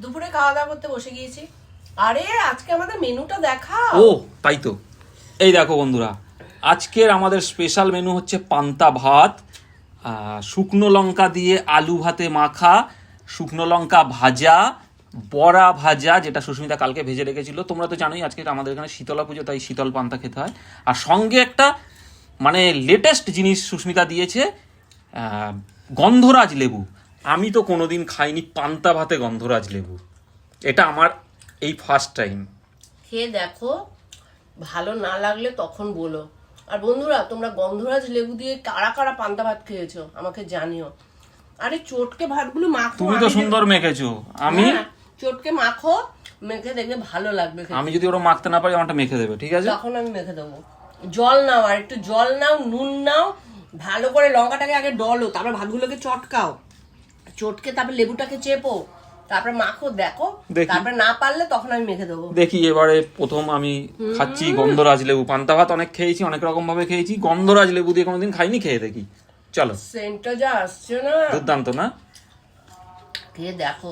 দুপুরে খাওয়া দাওয়া করতে বসে গিয়েছি। আরে আজকে আমাদের মেনুটা দেখা। ও তাই তো, এই দেখো বন্ধুরা, আজকের আমাদের স্পেশাল মেনু হচ্ছে পান্তা ভাত, শুকনো লঙ্কা দিয়ে আলু ভাতে মাখা, শুকনো লঙ্কা ভাজা, বড়া ভাজা যেটা সুস্মিতা কালকে ভেজে রেখেছিল। তোমরা তো জানোই আজকে আমাদের এখানে শীতলা পুজো, তাই শীতল পান্তা খেতে হয়। আর সঙ্গে একটা মানে লেটেস্ট জিনিস সুস্মিতা দিয়েছে, গন্ধরাজ লেবু। আমি তো কোনোদিন খাইনি পান্তা ভাতে গন্ধরাজ লেবু, এটা আমার এই ফার্স্ট টাইম। খেয়ে দেখো, ভালো না লাগলে তখন বলো। আর বন্ধুরা, তোমরা গন্ধরাজ লেবু দিয়ে কারা কারা পান্তা ভাত খেয়েছো আমাকে জানিও। আরে চটকে ভাতগুলো মাখো। তুমি তো সুন্দর মেখেছো, আমি চটকে মাখো, মেখে দেখবে ভালো লাগবে। আমি যদি ওরা মাখতে না পারি আমারটা মেখে দেবে, ঠিক আছে? তখন আমি মেখে দেবো। জল নাও, আর একটু জল নাও, নুন নাও, ভালো করে লঙ্কাটাকে আগে ডলো, তারপর ভাতগুলোকে চটকাও, চটকে তারপর লেবুটাকে চেপো, তারপর মাখো, দেখো। তারপর না পারলে তখন আমি মেখে দেবো। দেখি এবারে প্রথম আমি খাচ্ছি গন্ধরাজ লেবু। পান্তা ভাত অনেক খেয়েছি, অনেক রকম ভাবে খেয়েছি, গন্ধরাজ লেবু দিয়ে কোনোদিন খাইনি, খেয়ে দেখি। চলো, সেন্টটা যা আসছে না, দুর্দান্ত না? খেয়ে দেখো।